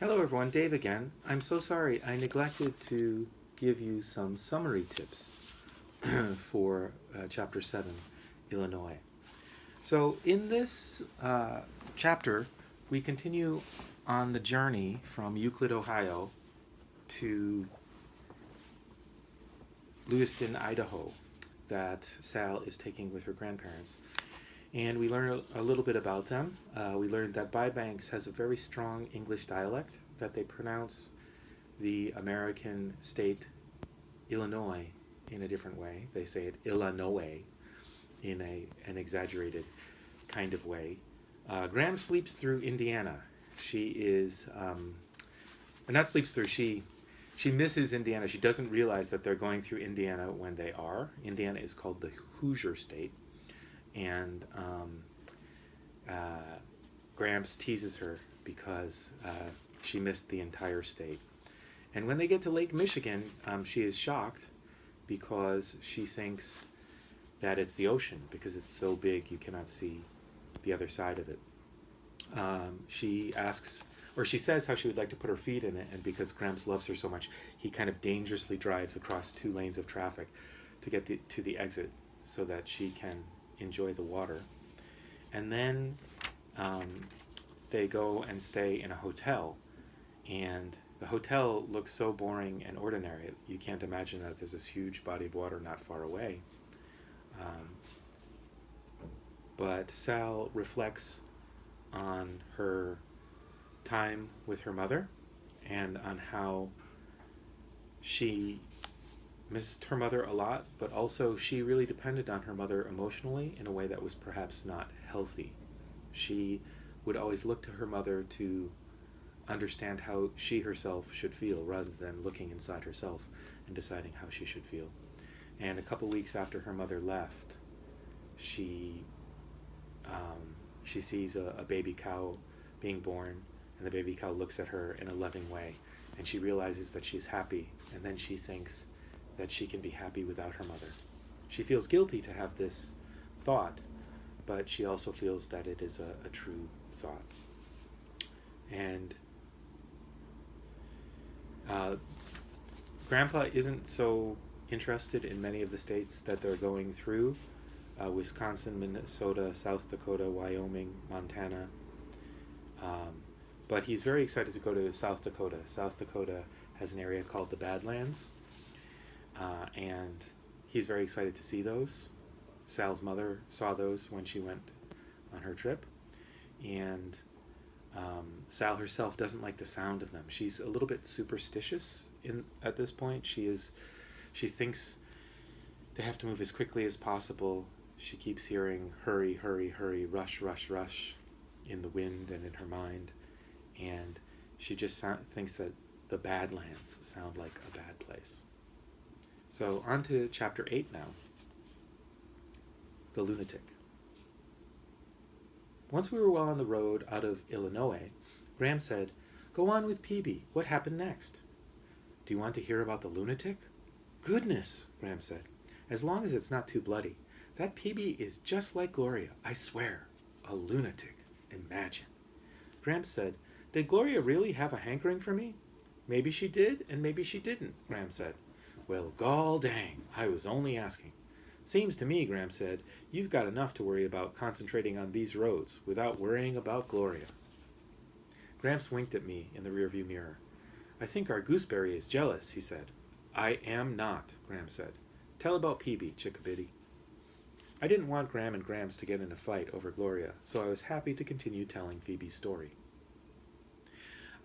Hello everyone, Dave again. I'm so sorry I neglected to give you some summary tips for Chapter 7, Illinois. So in this chapter, we continue on the journey from Euclid, Ohio to Lewiston, Idaho, that Sal is taking with her grandparents. And we learn a little bit about them. We learned that Bybanks has a very strong English dialect, that they pronounce the American state Illinois in a different way. They say it Illinois in an exaggerated kind of way. Graham sleeps through Indiana. She is, not sleeps through, she misses Indiana. She doesn't realize that they're going through Indiana when they are. Indiana is called the Hoosier State. And Gramps teases her because she missed the entire state. And when they get to Lake Michigan, she is shocked because she thinks that it's the ocean because it's so big you cannot see the other side of it. She says how she would like to put her feet in it, and because Gramps loves her so much, he kind of dangerously drives across 2 lanes of traffic to get to the exit so that she can enjoy the water. And then they go and stay in a hotel, and the hotel looks so boring and ordinary you can't imagine that there's this huge body of water not far away. But Sal reflects on her time with her mother and on how she missed her mother a lot, but also she really depended on her mother emotionally in a way that was perhaps not healthy. She would always look to her mother to understand how she herself should feel rather than looking inside herself and deciding how she should feel. And a couple weeks after her mother left, she sees a baby cow being born, and the baby cow looks at her in a loving way, and she realizes that she's happy, and then she thinks that she can be happy without her mother. She feels guilty to have this thought, but she also feels that it is a true thought. And Grandpa isn't so interested in many of the states that they're going through. Wisconsin, Minnesota, South Dakota, Wyoming, Montana. But he's very excited to go to South Dakota. South Dakota has an area called the Badlands. And he's very excited to see those. Sal's mother saw those when she went on her trip. And Sal herself doesn't like the sound of them. She's a little bit superstitious at this point. She thinks they have to move as quickly as possible. She keeps hearing hurry, hurry, hurry, rush, rush, rush in the wind and in her mind. And she just thinks that the Badlands sound like a bad place. So on to chapter 8 now. The Lunatic. Once we were well on the road out of Illinois, Graham said, "Go on with Peavy. What happened next?" "Do you want to hear about the lunatic?" "Goodness," Graham said, "as long as it's not too bloody. That Peavy is just like Gloria, I swear. A lunatic. Imagine." Graham said, "Did Gloria really have a hankering for me?" "Maybe she did, and maybe she didn't," Graham said. "Well, gall dang, I was only asking." "Seems to me," Graham said, "you've got enough to worry about concentrating on these roads without worrying about Gloria." Gramps winked at me in the rearview mirror. "I think our gooseberry is jealous," he said. "I am not," Graham said. "Tell about Peavy, Chickabiddy." I didn't want Graham and Gramps to get in a fight over Gloria, so I was happy to continue telling Phoebe's story.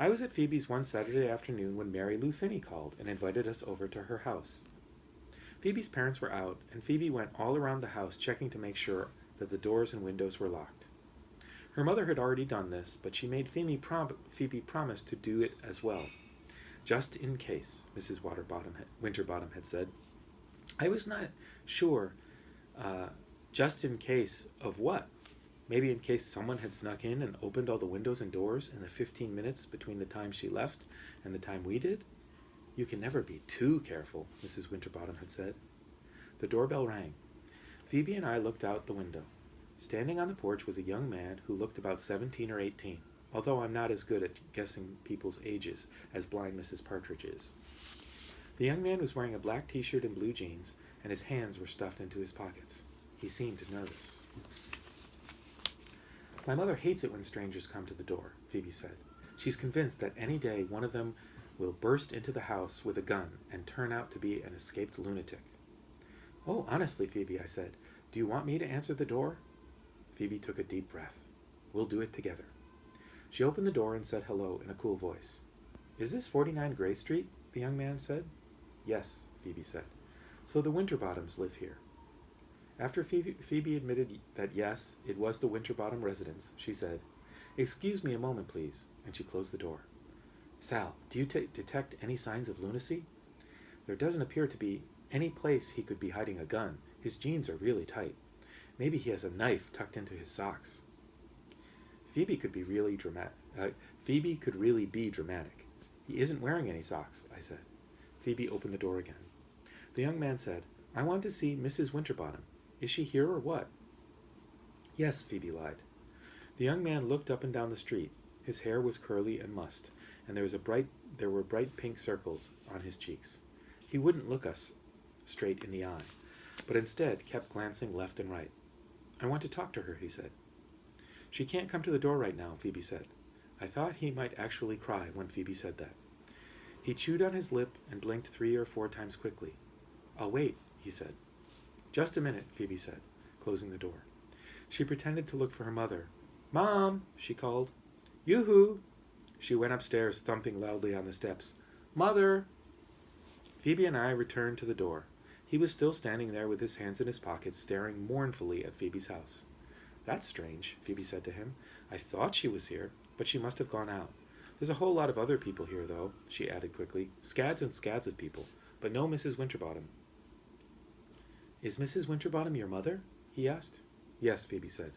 I was at Phoebe's one Saturday afternoon when Mary Lou Finney called and invited us over to her house. Phoebe's parents were out, and Phoebe went all around the house checking to make sure that the doors and windows were locked. Her mother had already done this, but she made Phoebe promise to do it as well. "Just in case," Mrs. Winterbottom had said. I was not sure, just in case of what? Maybe in case someone had snuck in and opened all the windows and doors in the 15 minutes between the time she left and the time we did? "You can never be too careful," Mrs. Winterbottom had said. The doorbell rang. Phoebe and I looked out the window. Standing on the porch was a young man who looked about 17 or 18. although I'm not as good at guessing people's ages as blind Mrs. Partridge is. The young man was wearing a black t-shirt and blue jeans, and his hands were stuffed into his pockets. He seemed nervous. My mother hates it when strangers come to the door, Phoebe said. She's convinced that any day one of them will burst into the house with a gun and turn out to be an escaped lunatic. Oh, honestly, Phoebe, I said, do you want me to answer the door? Phoebe took a deep breath. We'll do it together. She opened the door and said hello in a cool voice. Is this 49 Gray Street? The young man said. Yes, Phoebe said. So the Winterbottoms live here. After Phoebe admitted that yes, it was the Winterbottom residence, she said, Excuse me a moment, please, and she closed the door. Sal, do you detect any signs of lunacy? There doesn't appear to be any place he could be hiding a gun. His jeans are really tight. Maybe he has a knife tucked into his socks. Phoebe could really be dramatic. He isn't wearing any socks, I said. Phoebe opened the door again. The young man said, I want to see Mrs. Winterbottom. Is she here or what? Yes, Phoebe lied. The young man looked up and down the street. His hair was curly and mussed, and there were bright pink circles on his cheeks. He wouldn't look us straight in the eye, but instead kept glancing left and right. I want to talk to her, he said. She can't come to the door right now, Phoebe said. I thought he might actually cry when Phoebe said that. He chewed on his lip and blinked 3 or 4 times quickly. I'll wait, he said. Just a minute, Phoebe said, closing the door. She pretended to look for her mother. Mom, she called. Yoo-hoo! She went upstairs, thumping loudly on the steps. Mother! Phoebe and I returned to the door. He was still standing there with his hands in his pockets, staring mournfully at Phoebe's house. That's strange, Phoebe said to him. I thought she was here, but she must have gone out. There's a whole lot of other people here, though, she added quickly. Scads and scads of people, but no Mrs. Winterbottom. Is Mrs. Winterbottom your mother? He asked. Yes, Phoebe said.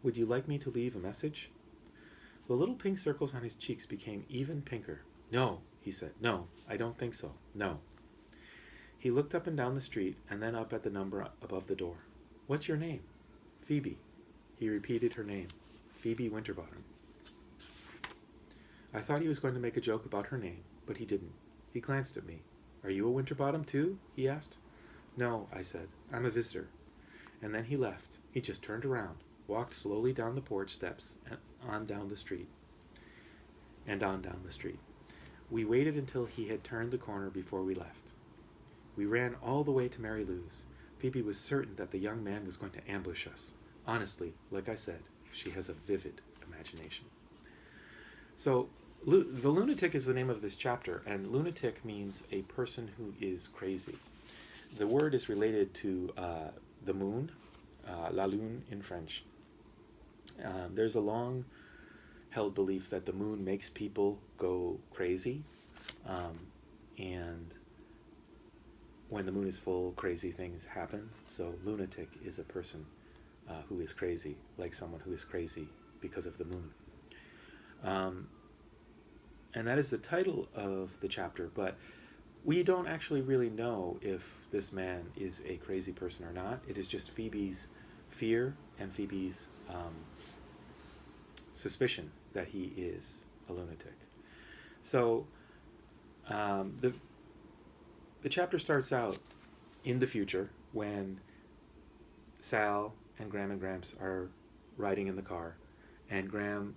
Would you like me to leave a message? The little pink circles on his cheeks became even pinker. No, he said. No, I don't think so. No. He looked up and down the street, and then up at the number above the door. What's your name? Phoebe. He repeated her name. Phoebe Winterbottom. I thought he was going to make a joke about her name, but he didn't. He glanced at me. Are you a Winterbottom, too? He asked. No, I said. I'm a visitor. And then he left. He just turned around, walked slowly down the porch steps, and on down the street. We waited until he had turned the corner before we left. We ran all the way to Mary Lou's. Phoebe was certain that the young man was going to ambush us. Honestly, like I said, she has a vivid imagination. So, the lunatic is the name of this chapter, and lunatic means a person who is crazy. The word is related to the moon, la lune in French. There's a long-held belief that the moon makes people go crazy, and when the moon is full, crazy things happen. So lunatic is a person who is crazy, like someone who is crazy because of the moon. And that is the title of the chapter, but we don't actually really know if this man is a crazy person or not. It is just Phoebe's fear and Phoebe's suspicion that he is a lunatic. So the chapter starts out in the future when Sal and Graham and Gramps are riding in the car, and Graham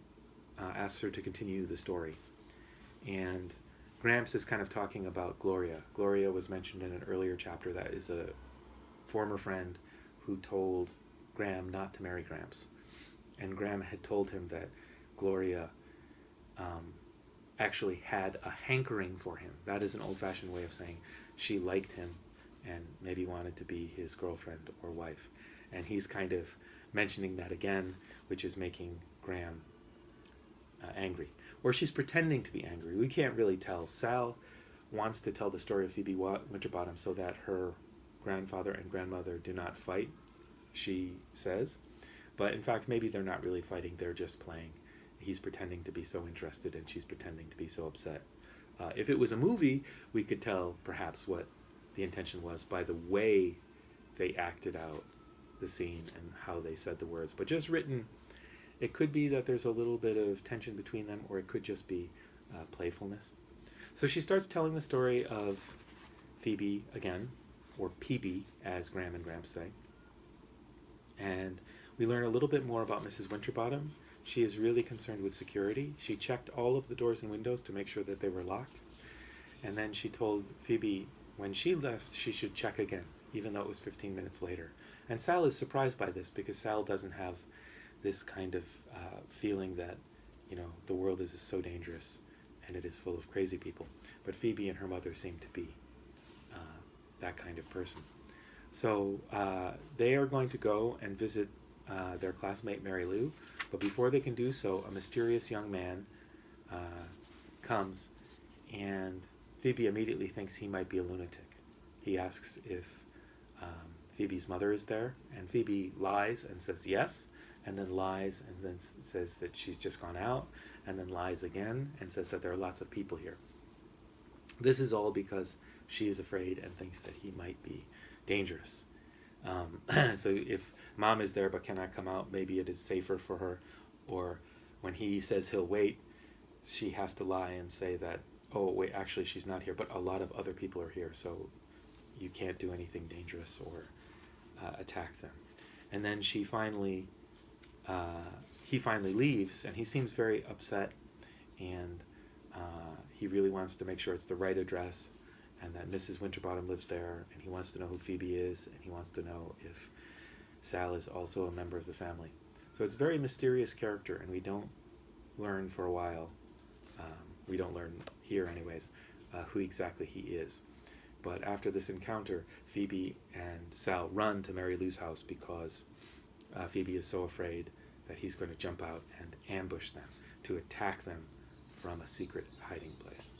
asks her to continue the story. And Gramps is kind of talking about Gloria. Gloria was mentioned in an earlier chapter. That is a former friend who told Graham not to marry Gramps. And Graham had told him that Gloria actually had a hankering for him. That is an old-fashioned way of saying she liked him and maybe wanted to be his girlfriend or wife. And he's kind of mentioning that again, which is making Graham angry. Or she's pretending to be angry. We can't really tell. Sal wants to tell the story of Phoebe Winterbottom so that her grandfather and grandmother do not fight, she says. But in fact, maybe they're not really fighting. They're just playing. He's pretending to be so interested and she's pretending to be so upset. If it was a movie, we could tell perhaps what the intention was by the way they acted out the scene and how they said the words. But just written It could be that there's a little bit of tension between them, or it could just be playfulness. So she starts telling the story of Phoebe again, or Peebe, as Graham and Gramps say. And we learn a little bit more about Mrs. Winterbottom. She is really concerned with security. She checked all of the doors and windows to make sure that they were locked. And then she told Phoebe when she left she should check again, even though it was 15 minutes later. And Sal is surprised by this because Sal doesn't have this kind of feeling that, the world is so dangerous and it is full of crazy people. But Phoebe and her mother seem to be that kind of person. So they are going to go and visit their classmate Mary Lou, but before they can do so, a mysterious young man comes, and Phoebe immediately thinks he might be a lunatic. He asks if Phoebe's mother is there, and Phoebe lies and says yes, and then lies and then says that she's just gone out, and then lies again and says that there are lots of people here. This is all because she is afraid and thinks that he might be dangerous. So if mom is there but cannot come out, maybe it is safer for her. Or when he says he'll wait, she has to lie and say that, oh wait, actually she's not here, but a lot of other people are here, so you can't do anything dangerous or attack them. And then he finally leaves, and he seems very upset, and he really wants to make sure it's the right address, and that Mrs. Winterbottom lives there, and he wants to know who Phoebe is, and he wants to know if Sal is also a member of the family. So it's a very mysterious character, and we don't learn for a while, we don't learn here anyways, who exactly he is. But after this encounter, Phoebe and Sal run to Mary Lou's house because Phoebe is so afraid that he's going to jump out and ambush them to attack them from a secret hiding place.